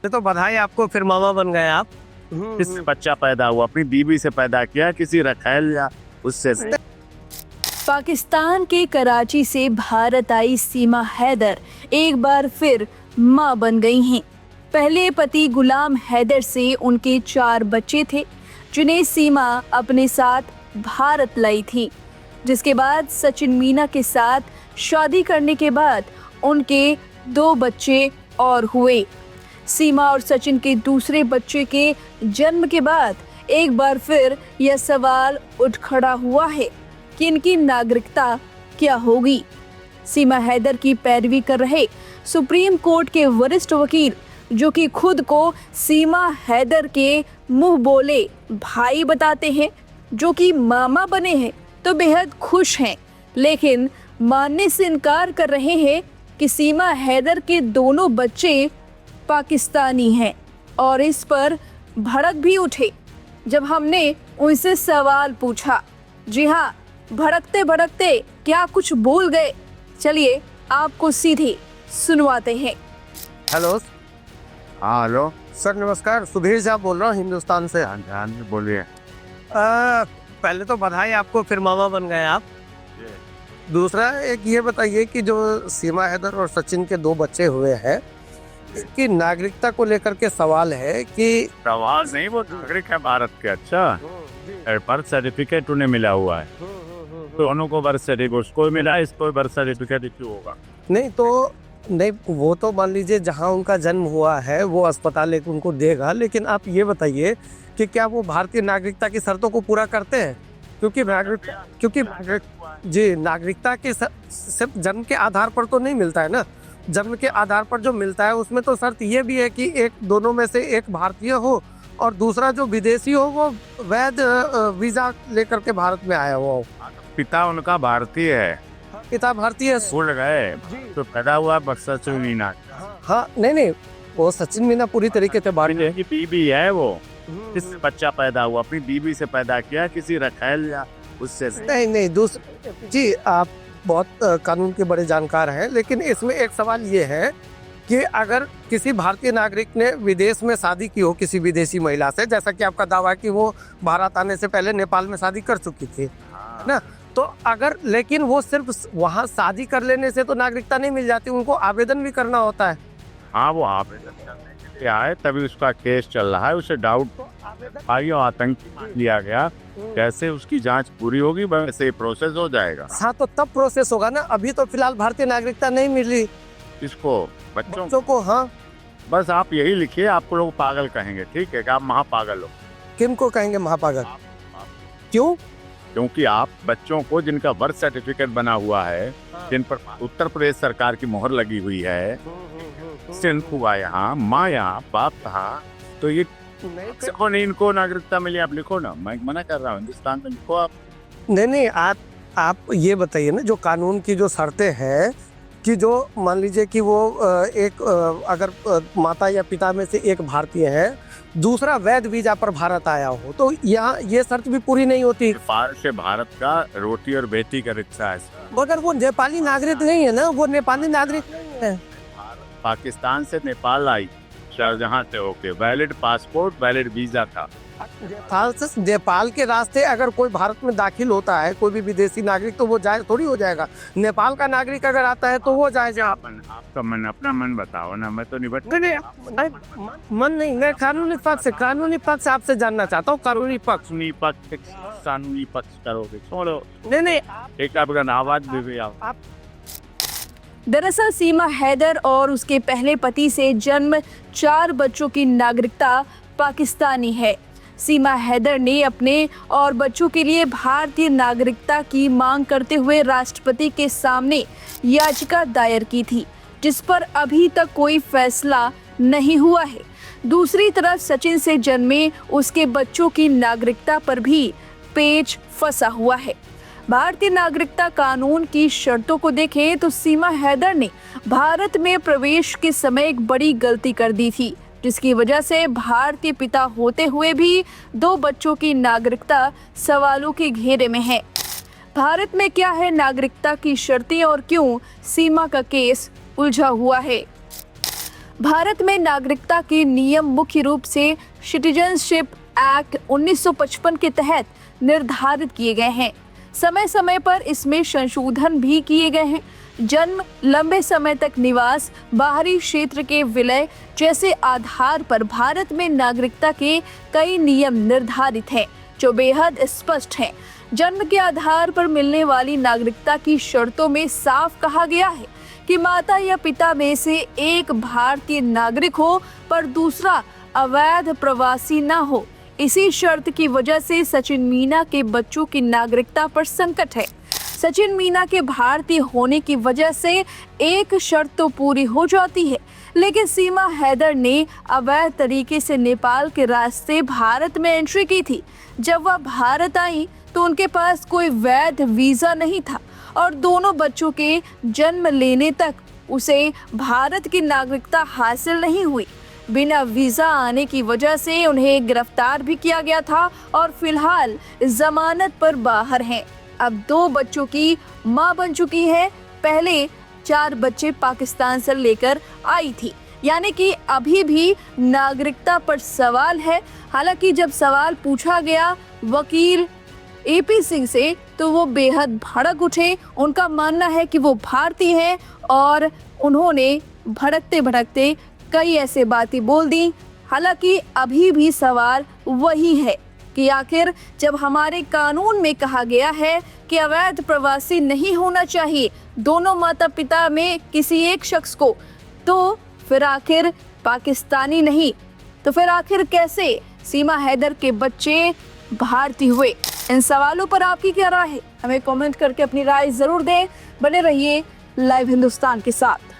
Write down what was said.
तो बधाई आपको, फिर मामा बन गए आप। किससे बच्चा पैदा हुआ? अपनी बीवी से पैदा किया, किसी रखैल या उससे नहीं। पाकिस्तान के कराची से भारत आई सीमा हैदर एक बार फिर मां बन गई हैं। पहले पति गुलाम हैदर से उनके 4 बच्चे थे, जिन्हें सीमा अपने साथ भारत लाई थी। जिसके बाद सचिन मीना के साथ शादी करने के बाद उनके 2 बच्चे और हुए। सीमा और सचिन के दूसरे बच्चे के जन्म के बाद एक बार फिर यह सवाल उठ खड़ा हुआ है कि इनकी नागरिकता क्या होगी। सीमा हैदर की पैरवी कर रहे सुप्रीम कोर्ट के वरिष्ठ वकील, जो कि खुद को सीमा हैदर के मुंह बोले भाई बताते हैं, जो कि मामा बने हैं, तो बेहद खुश हैं, लेकिन मानने से इनकार कर रहे हैं कि सीमा हैदर के दोनों बच्चे पाकिस्तानी हैं। और इस पर भड़क भी उठे जब हमने उनसे सवाल पूछा। जी हाँ, भड़कते भड़कते क्या कुछ बोल गए, चलिए आपको सीधे सुनवाते हैं। हेलो हाँ हेलो। सर, नमस्कार। सुधीर साहब बोल रहा हूँ, हिंदुस्तान से। हाँ बोलिए। पहले तो बधाई आपको, फिर मामा बन गए आप। दूसरा एक ये बताइए कि जो सीमा हैदर और सचिन के 2 बच्चे हुए हैं, इसकी नागरिकता को लेकर के सवाल है कि प्रवास नहीं, वो नागरिक है भारत के। अच्छा, बर्थ सर्टिफिकेट उन्हें मिला हुआ है, दोनों को बर्थ सर्टिफिकेट, उसको मिला, इसको बर्थ सर्टिफिकेट इश्यू होगा। नहीं, वो तो मान लीजिए जहाँ उनका जन्म हुआ है वो अस्पताल एक उनको देगा, लेकिन आप ये बताइए कि क्या वो भारतीय नागरिकता की शर्तों को पूरा करते हैं? क्योंकि नागरिकता के सिर्फ जन्म के आधार पर तो नहीं मिलता है ना। जन्म के आधार पर जो मिलता है उसमें तो शर्त ये भी है कि एक दोनों में से एक भारतीय हो और दूसरा जो विदेशी हो वो वैध वीजा लेकर के भारत में आया हुआ हो। पिता उनका भारतीय है, पिता भारतीय है। भूल गए तो पैदा हुआ सचिन मीना। हाँ, नहीं, वो सचिन मीना पूरी तरीके से भारतीय की बीबी है वो। किससे बच्चा पैदा हुआ? अपनी बीवी से पैदा किया, किसी रखैल या उससे नहीं। दूसरे जी, आप बहुत कानून के बड़े जानकार हैं, लेकिन इसमें एक सवाल ये है कि अगर किसी भारतीय नागरिक ने विदेश में शादी की हो किसी विदेशी महिला से, जैसा कि आपका दावा है कि वो भारत आने से पहले नेपाल में शादी कर चुकी थी, ना, तो अगर, लेकिन वो सिर्फ वहाँ शादी कर लेने से तो नागरिकता नहीं मिल जाती, उनको आवेदन भी करना होता है। हाँ, वो आवेदन करने के लिए आए, तभी उसका केस चल रहा है, उसे डाउट आई और आतंकी लिया गया। कैसे उसकी जांच पूरी होगी वैसे प्रोसेस हो जाएगा। हाँ, तो तब प्रोसेस होगा ना। अभी तो फिलहाल भारतीय नागरिकता नहीं मिली इसको, बच्चों को। हाँ, बस आप यही लिखिए, आपको लोग पागल कहेंगे, ठीक है? कि आप महापागल हो। किनको कहेंगे महापागल? क्यों? क्योंकि आप बच्चों को जिनका बर्थ सर्टिफिकेट बना हुआ है, जिन पर उत्तर प्रदेश सरकार की मोहर लगी हुई है, सिंध हुआ यहाँ, माँ यहाँ, बाप कहाँ, तो ये नहीं इनको नागरिकता मिली। आप लिखो ना, मैं मना कर रहा हूँ, हिंदुस्तान में लिखो आप। नहीं, आप ये बताइए ना, जो कानून की जो शर्तें हैं कि जो मान लीजिए कि वो अगर माता या पिता में से एक भारतीय है, दूसरा वैध वीजा पर भारत आया हो, तो यहाँ ये शर्त भी पूरी नहीं होती। से भारत का रोटी और बेटी का रिक्शा है, मगर वो नेपाली नागरिक नहीं है ना, वो नेपाली नागरिक नहीं है। पाकिस्तान से नेपाल आई, शाहजहां से होके, वैलिड पासपोर्ट, वैलिड वीजा था। नेपाल के रास्ते अगर कोई भारत में दाखिल होता है, कोई भी विदेशी नागरिक, तो वो जाए थोड़ी हो जाएगा। नेपाल का नागरिक अगर आता है तो वो जाएगा। आपका मन, अपना मन बताओ ना, मैं तो नहीं मन नहीं, मैं कानूनी पक्ष आपसे जानना चाहता हूँ। कानूनी पक्ष करोगे, छोड़ो। नहीं, एक आपका आवाज भी आप। दरअसल सीमा हैदर और उसके पहले पति से जन्म 4 बच्चों की नागरिकता पाकिस्तानी है। सीमा हैदर ने अपने और बच्चों के लिए भारतीय नागरिकता की मांग करते हुए राष्ट्रपति के सामने याचिका दायर की थी, जिस पर अभी तक कोई फैसला नहीं हुआ है। दूसरी तरफ सचिन से जन्मे उसके बच्चों की नागरिकता पर भी पेच फंसा हुआ है। भारतीय नागरिकता कानून की शर्तों को देखें तो सीमा हैदर ने भारत में प्रवेश के समय एक बड़ी गलती कर दी थी, जिसकी वजह से भारतीय पिता होते हुए भी 2 बच्चों की नागरिकता सवालों के घेरे में है। भारत में क्या है नागरिकता की शर्तें और क्यों सीमा का केस उलझा हुआ है? भारत में नागरिकता के नियम मुख्य रूप से सिटीजनशिप एक्ट 1955 के तहत निर्धारित किए गए हैं। समय समय पर इसमें संशोधन भी किए गए हैं। जन्म, लंबे समय तक निवास, बाहरी क्षेत्र के विलय जैसे आधार पर भारत में नागरिकता के कई नियम निर्धारित हैं जो बेहद स्पष्ट हैं। जन्म के आधार पर मिलने वाली नागरिकता की शर्तों में साफ कहा गया है कि माता या पिता में से एक भारतीय नागरिक हो पर दूसरा अवैध प्रवासी न हो। इसी शर्त की वजह से सचिन मीना के बच्चों की नागरिकता पर संकट है। सचिन मीना के भारतीय होने की वजह से एक शर्त तो पूरी हो जाती है, लेकिन सीमा हैदर ने अवैध तरीके से नेपाल के रास्ते भारत में एंट्री की थी। जब वह भारत आई तो उनके पास कोई वैध वीजा नहीं था और दोनों बच्चों के जन्म लेने तक उसे भारत की नागरिकता हासिल नहीं हुई। बिना वीजा आने की वजह से उन्हें गिरफ्तार भी किया गया था और फिलहाल जमानत पर बाहर हैं। अब 2 बच्चों की मां बन चुकी है। पहले 4 बच्चे पाकिस्तान से लेकर आई थी, यानी कि अभी भी नागरिकता पर सवाल है। हालांकि जब सवाल पूछा गया वकील AP सिंह से तो वो बेहद भड़क उठे। उनका मानना है कि वो भारतीय हैं और उन्होंने भड़कते भड़कते कई ऐसे बातें बोल दी। हालांकि अभी भी सवाल वही है कि आखिर जब हमारे कानून में कहा गया है कि अवैध प्रवासी नहीं होना चाहिए दोनों माता पिता में किसी एक शख्स को, तो फिर आखिर पाकिस्तानी नहीं तो फिर आखिर कैसे सीमा हैदर के बच्चे भारतीय हुए? इन सवालों पर आपकी क्या राय है? हमें कमेंट करके अपनी राय जरूर दें। बने रहिए लाइव हिंदुस्तान के साथ।